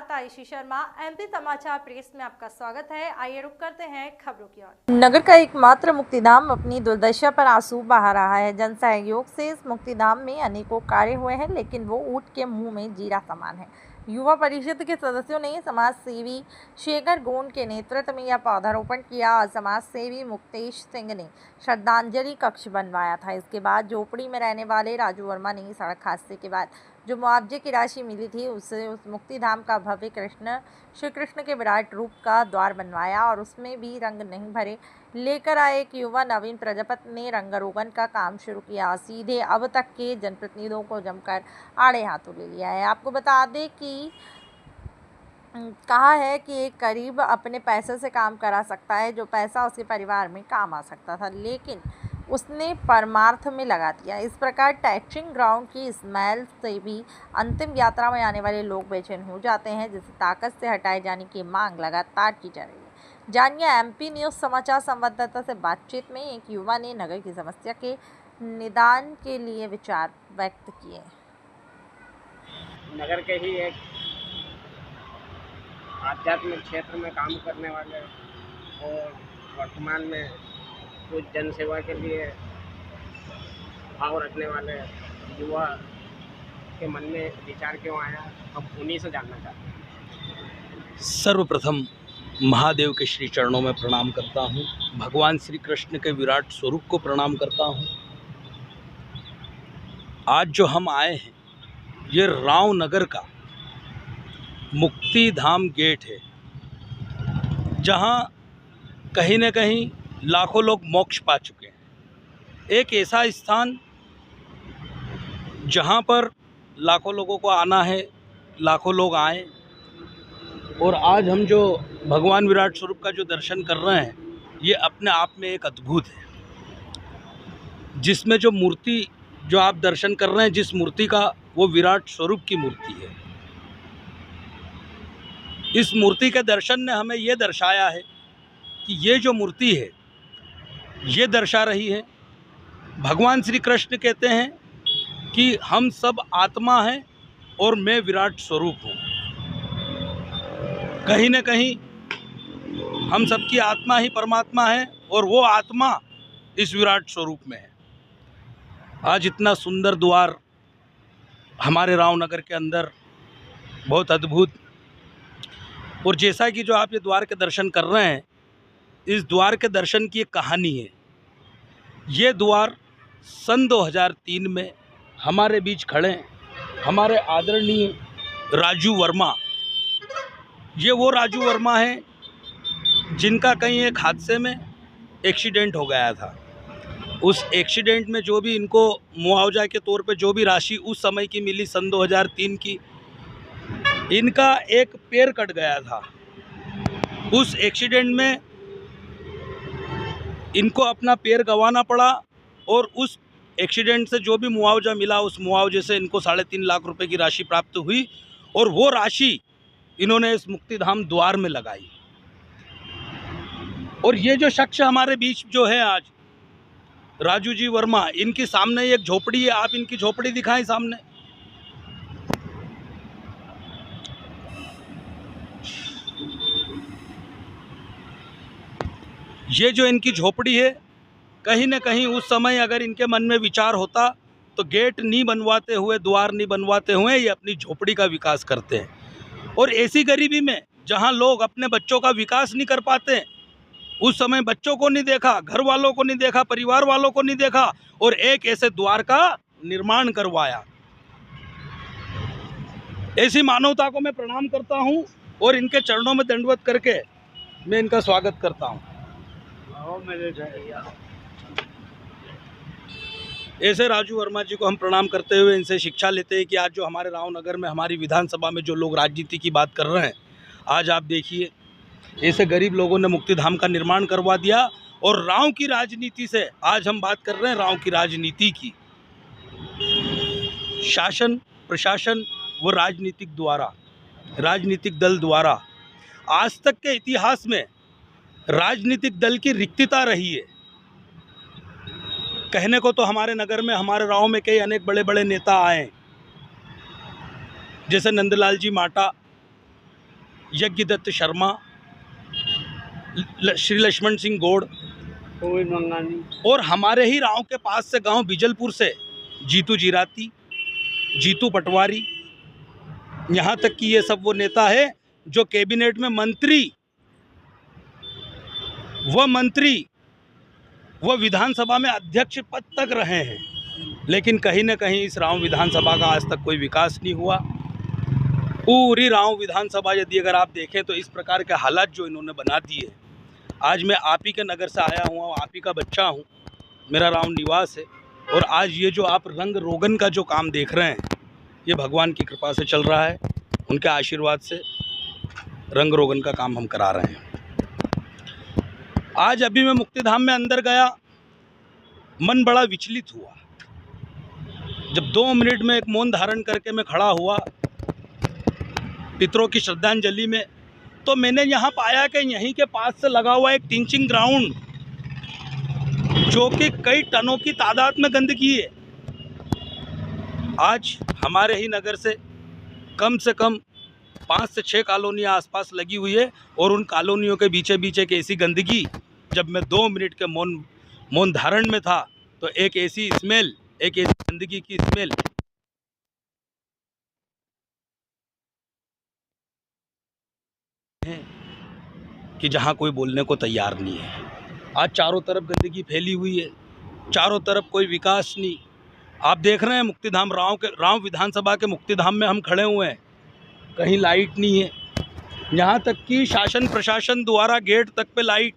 साथ आयुषी शर्मा, एमपी समाचार प्रेस में आपका स्वागत है। आइए रुक करते हैं खबरों की ओर। नगर का एकमात्र मुक्तिधाम अपनी दुर्दशा पर आंसू बहा रहा है। जन सहयोग से इस मुक्तिधाम में अनेकों कार्य हुए हैं, लेकिन वो ऊंट के मुंह में जीरा समान है। युवा परिषद के सदस्यों ने समाज सेवी शेखर गोंड के नेतृत्व में यह पौधारोपण किया और समाज सेवी मुक्तेश सिंह ने श्रद्धांजलि कक्ष बनवाया था। इसके बाद झोपड़ी में रहने वाले राजू वर्मा ने सड़क हादसे के बाद जो मुआवजे की राशि मिली थी उससे उस मुक्तिधाम का भव्य श्री कृष्ण के विराट रूप का द्वार बनवाया और उसमें भी रंग नहीं भरे लेकर आए एक युवा नवीन प्रजापति ने रंगारोगन का काम शुरू किया। सीधे अब तक के जनप्रतिनिधियों को जमकर आड़े हाथों ले लिया है। आपको बता दें कि कहा है कि एक गरीब अपने पैसे से काम करा सकता है, जो पैसा उसके परिवार में काम आ सकता था, लेकिन उसने परमार्थ में लगा दिया। इस प्रकार टैक्सिंग ग्राउंड की स्मेल से भी अंतिम यात्रा में आने वाले लोग बेचैन हो जाते हैं, जिसे ताकत से हटाए जाने की मांग लगातार की जा रही है। जानिए एमपी न्यूज़ समाचार संवाददाता से बातचीत में एक युवा ने नगर की समस्या के निदान के लिए विचार व्यक्त किए। नगर के ही एक आध्यात्मिक क्षेत्र में काम करने वाले और वर्तमान में कुछ जनसेवा के लिए भाव रखने वाले युवा के मन में विचार क्यों आया, हम उन्हीं से जानना चाहते हैं। सर्वप्रथम महादेव के श्री चरणों में प्रणाम करता हूँ। भगवान श्री कृष्ण के विराट स्वरूप को प्रणाम करता हूँ। आज जो हम आए हैं ये राव नगर का मुक्ति धाम गेट है, जहाँ कहीं न कहीं लाखों लोग मोक्ष पा चुके हैं। एक ऐसा स्थान जहाँ पर लाखों लोगों को आना है, लाखों लोग आए, और आज हम जो भगवान विराट स्वरूप का जो दर्शन कर रहे हैं ये अपने आप में एक अद्भुत है। जिसमें जो मूर्ति जो आप दर्शन कर रहे हैं, जिस मूर्ति का, वो विराट स्वरूप की मूर्ति है। इस मूर्ति के दर्शन ने हमें ये दर्शाया है कि ये जो मूर्ति है ये दर्शा रही है, भगवान श्री कृष्ण कहते हैं कि हम सब आत्मा हैं और मैं विराट स्वरूप हूँ। कहीं न कहीं हम सबकी आत्मा ही परमात्मा है और वो आत्मा इस विराट स्वरूप में है। आज इतना सुंदर द्वार हमारे रावनगर के अंदर, बहुत अद्भुत। और जैसा कि जो आप ये द्वार के दर्शन कर रहे हैं, इस द्वार के दर्शन की एक कहानी है। ये द्वार सन 2003 में हमारे बीच खड़े हमारे आदरणीय राजू वर्मा, ये वो राजू वर्मा हैं जिनका कहीं एक हादसे में एक्सीडेंट हो गया था। उस एक्सीडेंट में जो भी इनको मुआवजा के तौर पे जो भी राशि उस समय की मिली, सन 2003 की, इनका एक पैर कट गया था। उस एक्सीडेंट में इनको अपना पैर गंवाना पड़ा और उस एक्सीडेंट से जो भी मुआवजा मिला, उस मुआवजे से इनको 3.5 लाख रुपए की राशि प्राप्त हुई और वो राशि इन्होंने इस मुक्तिधाम द्वार में लगाई। और ये जो शख्स हमारे बीच जो है आज, राजू जी वर्मा, इनके सामने एक झोपड़ी है। आप इनकी झोपड़ी दिखाएं सामने। ये जो इनकी झोपड़ी है, कहीं न कहीं उस समय अगर इनके मन में विचार होता तो गेट नहीं बनवाते हुए, द्वार नहीं बनवाते हुए ये अपनी झोपड़ी का विकास करते हैं। और ऐसी गरीबी में जहां लोग अपने बच्चों का विकास नहीं कर पाते, उस समय बच्चों को नहीं देखा, घर वालों को नहीं देखा, परिवार वालों को नहीं देखा और एक ऐसे द्वार का निर्माण करवाया। ऐसी मानवता को मैं प्रणाम करता हूं और इनके चरणों में दंडवत करके मैं इनका स्वागत करता हूं। ऐसे राजू वर्मा जी को हम प्रणाम करते हुए इनसे शिक्षा लेते हैं कि आज जो हमारे रावनगर में, हमारी विधानसभा में जो लोग राजनीति की बात कर रहे हैं, आज आप देखिए ऐसे गरीब लोगों ने मुक्तिधाम का निर्माण करवा दिया। और राव की राजनीति से आज हम बात कर रहे हैं, राव की राजनीति की। शासन, प्रशासन व राजनीतिक द्वारा, राजनीतिक दल द्वारा आज तक के इतिहास में राजनीतिक दल की रिक्तता रही है। कहने को तो हमारे नगर में, हमारे राव में कई अनेक बड़े बड़े नेता आए, जैसे नंदलाल जी माटा, यज्ञदत्त शर्मा, श्री लक्ष्मण सिंह गौड़ कोविड मंगानी और हमारे ही गाँव के पास से गांव बिजलपुर से जीतू जीराती, जीतू पटवारी, यहाँ तक कि ये सब वो नेता है जो कैबिनेट में मंत्री व विधानसभा में अध्यक्ष पद तक रहे हैं, लेकिन कहीं न कहीं इस राव विधानसभा का आज तक कोई विकास नहीं हुआ। पूरी राव विधानसभा यदि अगर आप देखें तो इस प्रकार के हालात जो इन्होंने बना दिए। आज मैं आप ही के नगर से आया हुआ, आप ही का बच्चा हूँ, मेरा राव निवास है, और आज ये जो आप रंग रोगन का जो काम देख रहे हैं, ये भगवान की कृपा से चल रहा है, उनके आशीर्वाद से रंग रोगन का काम हम करा रहे हैं। आज अभी मैं मुक्तिधाम में अंदर गया, मन बड़ा विचलित हुआ। जब 2 मिनट में एक मौन धारण करके मैं खड़ा हुआ पितरों की श्रद्धांजलि में, तो मैंने यहाँ पाया कि यहीं के पास से लगा हुआ एक टीचिंग ग्राउंड जो कि कई टनों की तादाद में गंदगी है, आज हमारे ही नगर से कम 5 से 6 कॉलोनियाँ आसपास लगी हुई है, और उन कॉलोनियों के बीचे बीच एक ऐसी गंदगी, जब मैं 2 मिनट के मौन धारण में था तो एक ऐसी गंदगी की स्मेल है कि जहाँ कोई बोलने को तैयार नहीं है। आज चारों तरफ गंदगी फैली हुई है, चारों तरफ कोई विकास नहीं। आप देख रहे हैं मुक्तिधाम राव विधानसभा के मुक्तिधाम में हम खड़े हुए हैं, कहीं लाइट नहीं है, यहाँ तक कि शासन प्रशासन द्वारा गेट तक पे लाइट